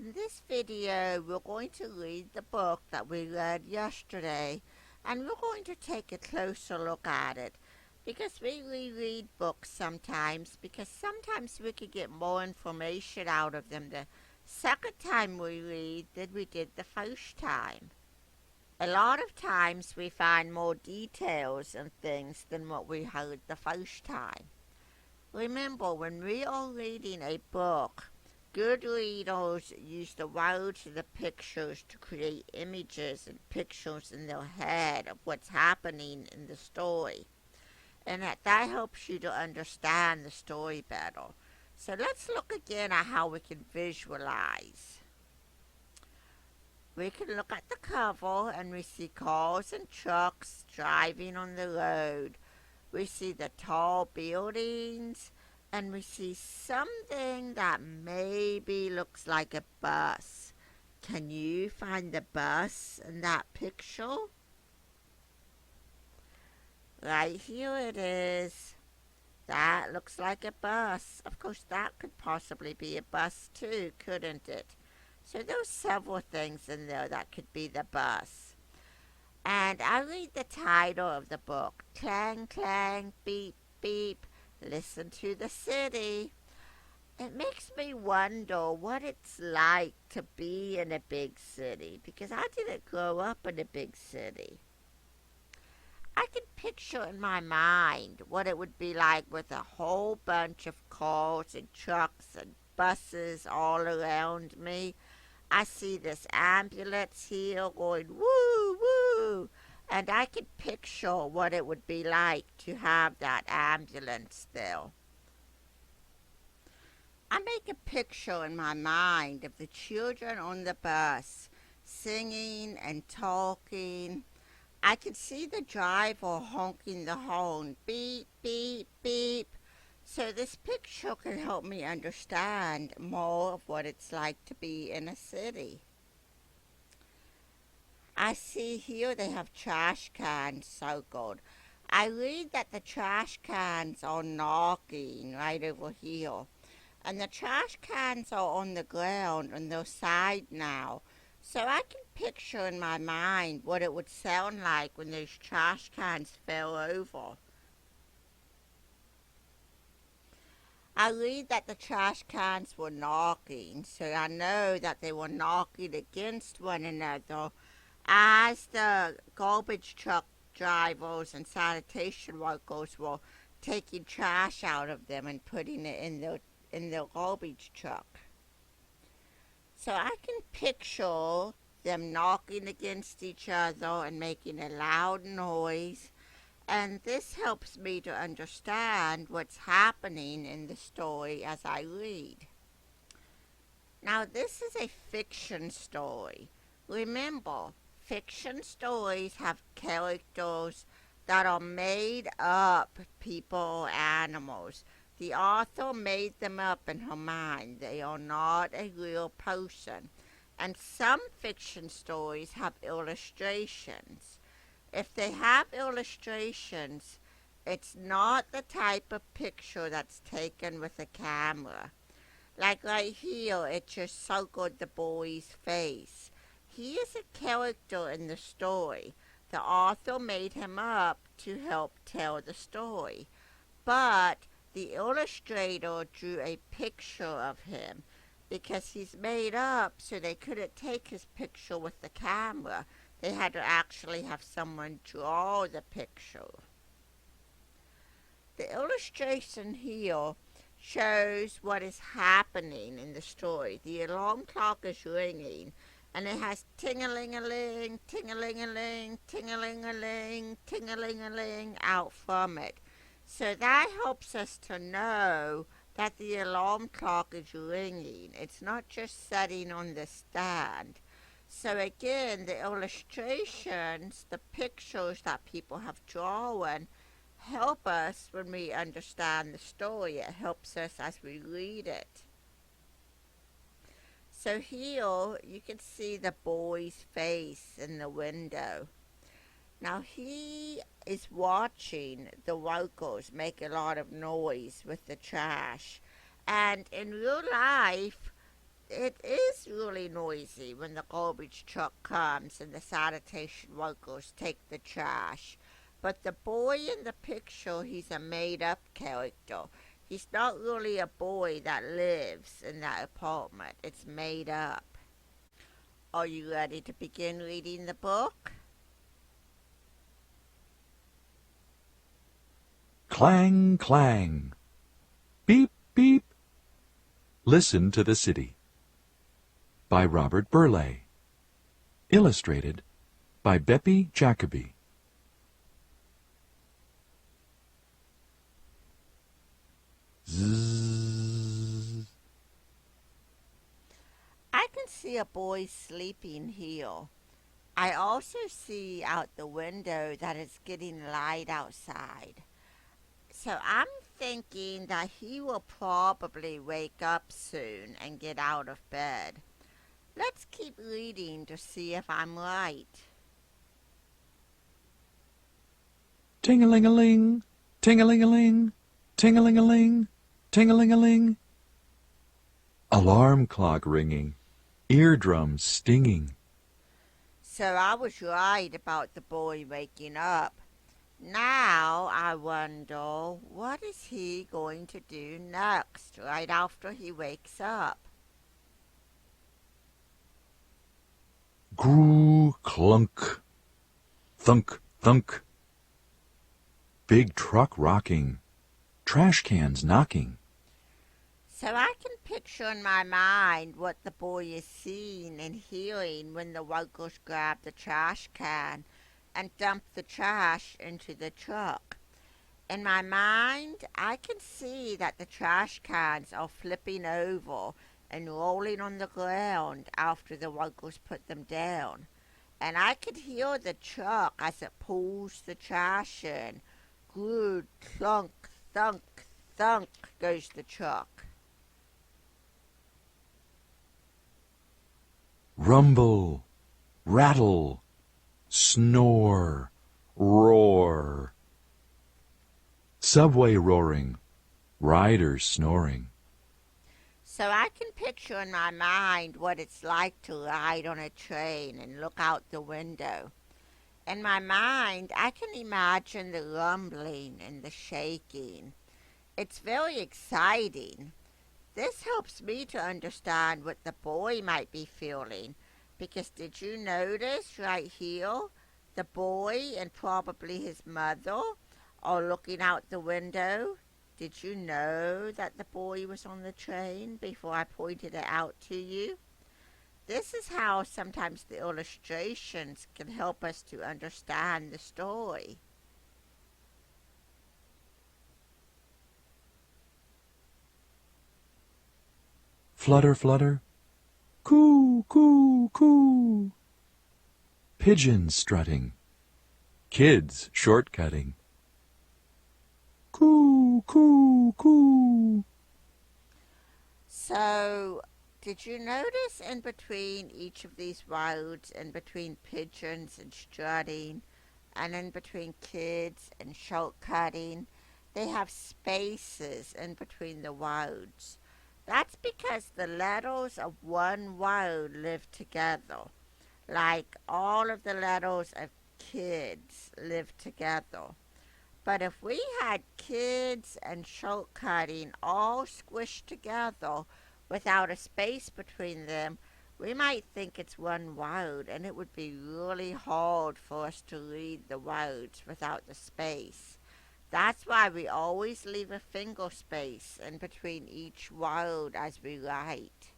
In this video, we're going to read the book that we read yesterday, and we're going to take a closer look at it because we reread books because sometimes we could get more information out of them the second time we read than we did the first time. A lot of times we find more details and things than what we heard the first time. Remember, when we are reading a book, good readers use the words and the pictures to create images and pictures in their head of what's happening in the story. And that helps you to understand the story better. So let's look again at how we can visualize. We can look at the cover and we see cars and trucks driving on the road. We see the tall buildings and we see something that maybe looks like a bus. Can you find the bus in that picture? Right here it is. That looks like a bus. Of course, that could possibly be a bus too, couldn't it? So there's several things in there that could be the bus. And I read the title of the book. Clang, clang, beep, beep. Listen to the city. It makes me wonder what it's like to be in a big city because I didn't grow up in a big city. I can picture in my mind what it would be like with a whole bunch of cars and trucks and buses all around me. I see this ambulance here going woo, woo, and I can picture what it would be like to have that ambulance there. I make a picture in my mind of the children on the bus singing and talking. I can see the driver honking the horn, beep, beep, beep. So this picture can help me understand more of what it's like to be in a city. I see here they have trash cans circled. I read that the trash cans are knocking right over here. And the trash cans are on the ground on their side now. So I can picture in my mind what it would sound like when those trash cans fell over. I read that the trash cans were knocking, so I know that they were knocking against one another as the garbage truck drivers and sanitation workers were taking trash out of them and putting it in their garbage truck. So I can picture them knocking against each other and making a loud noise. And this helps me to understand what's happening in the story as I read. Now, this is a fiction story. Remember, fiction stories have characters that are made up, people or animals. The author made them up in her mind. They are not a real person. And some fiction stories have illustrations. If they have illustrations, it's not the type of picture that's taken with a camera. Like right here, it just circled the boy's face. He is a character in the story. The author made him up to help tell the story. But the illustrator drew a picture of him because he's made up, so they couldn't take his picture with the camera. They had to actually have someone draw the picture. The illustration here shows what is happening in the story. The alarm clock is ringing, and it has ting-a-ling-a-ling, ting-a-ling-a-ling, ting-a-ling-a-ling, ting-a-ling-a-ling out from it. So that helps us to know that the alarm clock is ringing. It's not just sitting on the stand. So again, the illustrations, the pictures that people have drawn, help us when we understand the story. It helps us as we read it. So here you can see the boy's face in the window. Now he is watching the workers make a lot of noise with the trash. And in real life, it is really noisy when the garbage truck comes and the sanitation workers take the trash. But the boy in the picture, he's a made-up character. He's not really a boy that lives in that apartment. It's made up. Are you ready to begin reading the book? Clang, clang. Beep, beep. Listen to the City. By Robert Burleigh. Illustrated by Beppy Jacoby. Zzz. I can see a boy sleeping here. I also see out the window that it's getting light outside. So I'm thinking that he will probably wake up soon and get out of bed. Let's keep reading to see if I'm right. Ting-a-ling-a-ling, ting-a-ling-a-ling, ting-a-ling-a-ling, ting-a-ling-a-ling. Alarm clock ringing, eardrums stinging. So I was right about the boy waking up. Now I wonder, what is he going to do next, right after he wakes up? Groo, clunk, thunk, thunk. Big truck rocking, trash cans knocking. So I can picture in my mind what the boy is seeing and hearing when the workers grab the trash can and dump the trash into the truck. In my mind, I can see that the trash cans are flipping over and rolling on the ground after the workers put them down. And I can hear the truck as it pulls the trash in. Good thunk, thunk, thunk goes the truck. Rumble, rattle, snore, roar. Subway roaring, riders snoring. So I can picture in my mind what it's like to ride on a train and look out the window. In my mind, I can imagine the rumbling and the shaking. It's very exciting. This helps me to understand what the boy might be feeling, because did you notice right here, the boy and probably his mother are looking out the window? Did you know that the boy was on the train before I pointed it out to you? This is how sometimes the illustrations can help us to understand the story. Flutter, flutter, coo, coo, coo. Pigeons strutting, kids shortcutting. Coo, coo, coo. So, did you notice in between each of these words, in between pigeons and strutting, and in between kids and shortcutting, they have spaces in between the words? That's because the letters of one word live together, like all of the letters of kids live together. But if we had kids and shortcutting all squished together without a space between them, we might think it's one word, and it would be really hard for us to read the words without the space. That's why we always leave a finger space in between each word as we write.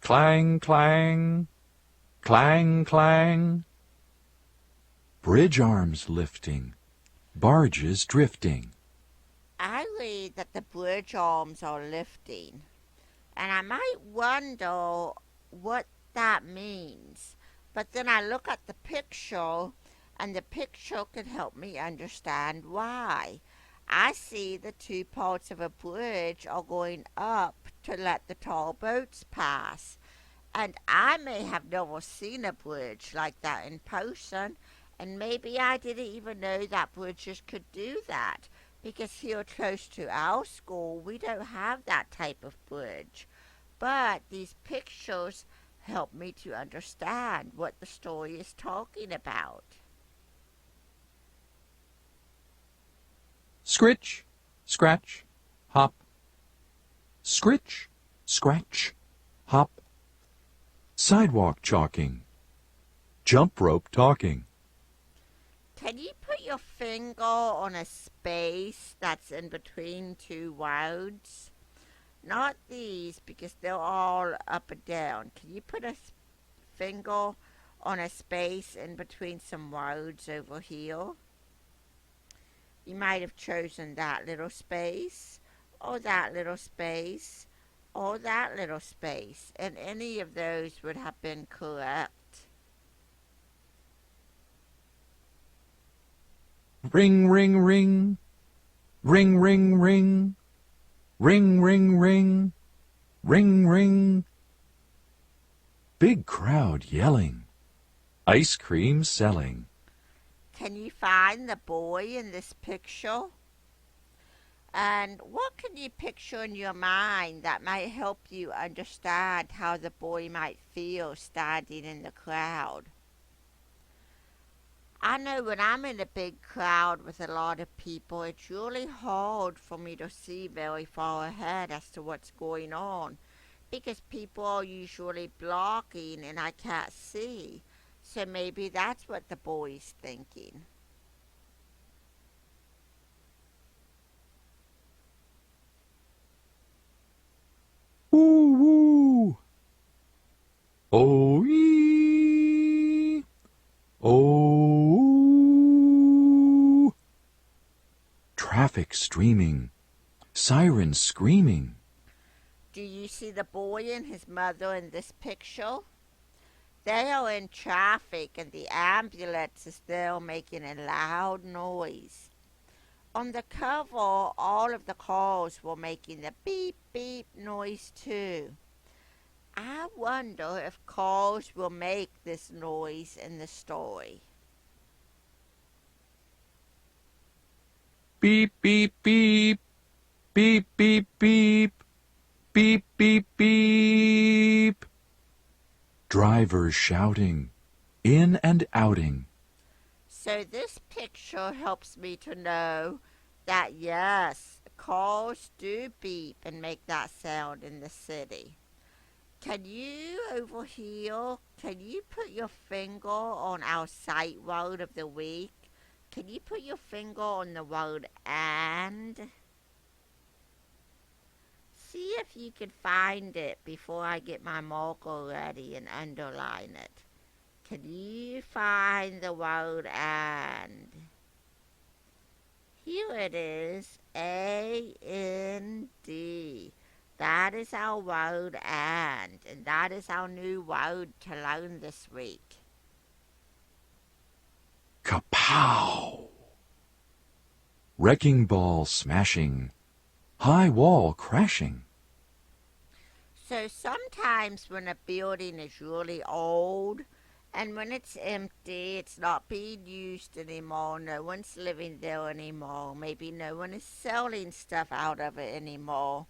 Clang, clang, clang, clang. Bridge arms lifting, barges drifting. I read that the bridge arms are lifting, and I might wonder what that means. But then I look at the picture, and the picture can help me understand why. I see the two parts of a bridge are going up to let the tall boats pass. And I may have never seen a bridge like that in person, and maybe I didn't even know that bridges could do that. Because here close to our school, we don't have that type of bridge. But these pictures help me to understand what the story is talking about. Scritch, scratch, hop. Scritch, scratch, hop. Sidewalk chalking. Jump rope talking. Can you put your finger on a space that's in between two words? Not these because they're all up and down. Can you put a finger on a space in between some words over here? You might have chosen that little space, or that little space, or that little space, and any of those would have been correct. Ring, ring, ring. Ring, ring, ring. Ring, ring, ring. Ring, ring. Big crowd yelling. Ice cream selling. Can you find the boy in this picture? And what can you picture in your mind that might help you understand how the boy might feel standing in the crowd? I know when I'm in a big crowd with a lot of people, it's really hard for me to see very far ahead as to what's going on because people are usually blocking and I can't see. So maybe that's what the boy's thinking. Woo woo. Oh ee. Oh. Traffic streaming. Sirens screaming. Do you see the boy and his mother in this picture? They are in traffic and the ambulance is there making a loud noise. On the cover, all of the cars were making the beep beep noise too. I wonder if cars will make this noise in the story. Beep, beep, beep. Beep, beep, beep. Beep, beep, beep. Drivers shouting. In and outing. So this picture helps me to know that yes, cars do beep and make that sound in the city. Can you over here, can you put your finger on our sight word of the week? Can you put your finger on the word and? See if you can find it before I get my marker ready and underline it. Can you find the word and? Here it is, A-N-D. That is our word and that is our new word to learn this week. Kapow! Wrecking ball smashing. High wall crashing. So sometimes when a building is really old and when it's empty, it's not being used anymore, no one's living there anymore, maybe no one is selling stuff out of it anymore,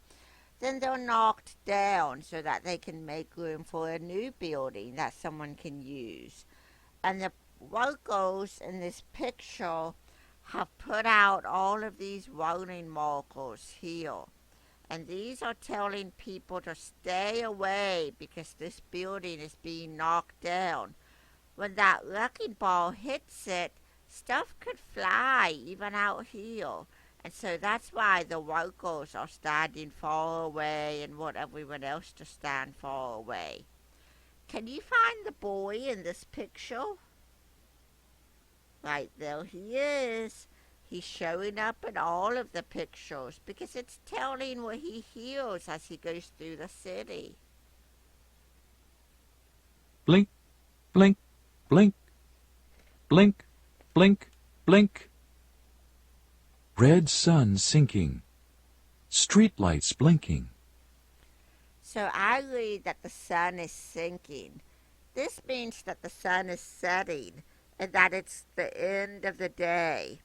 then they're knocked down so that they can make room for a new building that someone can use. And the workers in this picture have put out all of these warning markers here. And these are telling people to stay away because this building is being knocked down. When that wrecking ball hits it, stuff could fly even out here. And so that's why the workers are standing far away and want everyone else to stand far away. Can you find the boy in this picture? Right there he is. He's showing up in all of the pictures because it's telling what he hears as he goes through the city. Blink, blink, blink. Blink, blink, blink. Red sun sinking. Street lights blinking. So I read that the sun is sinking. This means that the sun is setting and that it's the end of the day.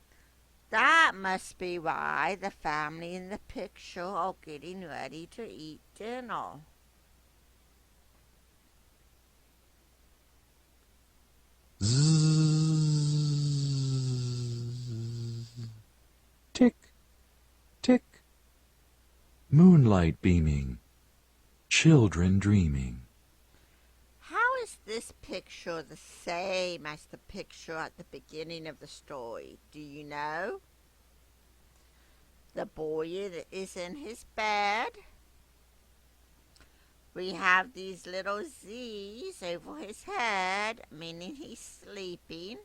That must be why the family in the picture are getting ready to eat dinner. Zzz. Tick, tick. Moonlight beaming. Children dreaming. How is this picture the same as the picture at the beginning of the story? Do you know? The boy is in his bed. We have these little Z's over his head, meaning he's sleeping.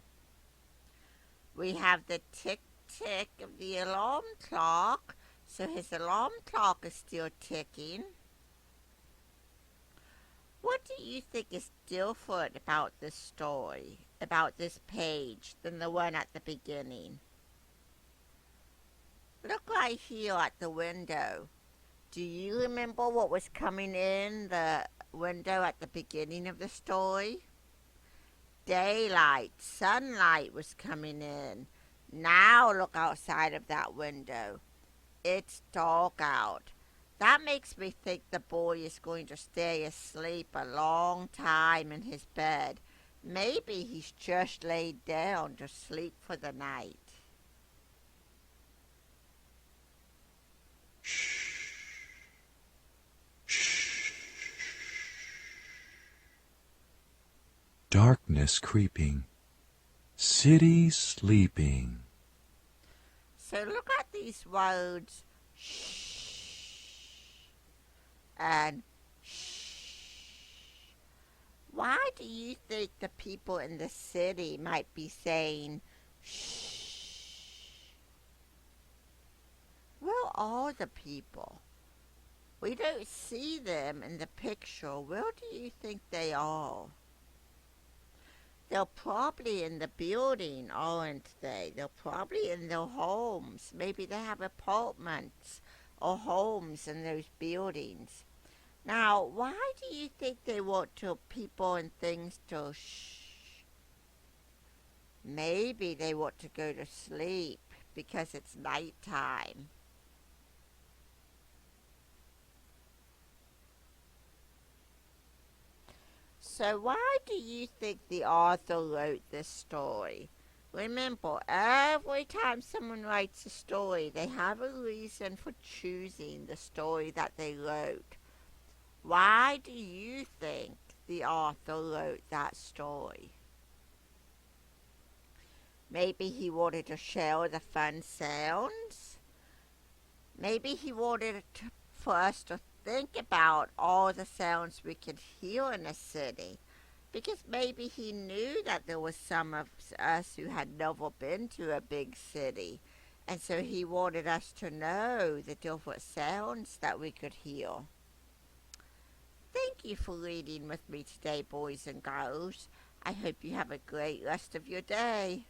We have the tick tick of the alarm clock, so his alarm clock is still ticking. What do you think is different about this story, about this page, than the one at the beginning? Look right here at the window. Do you remember what was coming in the window at the beginning of the story? Daylight, sunlight was coming in. Now look outside of that window. It's dark out. That makes me think the boy is going to stay asleep a long time in his bed. Maybe he's just laid down to sleep for the night. Shh, shh. Darkness creeping. City sleeping. So look at these words, shh and shh. Why do you think the people in the city might be saying shh? Where are the people? We don't see them in the picture. Where do you think they are? They're probably in the building, aren't they? They're probably in their homes. Maybe they have apartments or homes in those buildings. Now, why do you think they want to people and things to shh? Maybe they want to go to sleep because it's nighttime. So why do you think the author wrote this story? Remember, every time someone writes a story, they have a reason for choosing the story that they wrote. Why do you think the author wrote that story? Maybe he wanted to share the fun sounds. Maybe he wanted for us to think about all the sounds we could hear in a city. Because maybe he knew that there was some of us who had never been to a big city. And so he wanted us to know the different sounds that we could hear. Thank you for reading with me today, boys and girls. I hope you have a great rest of your day.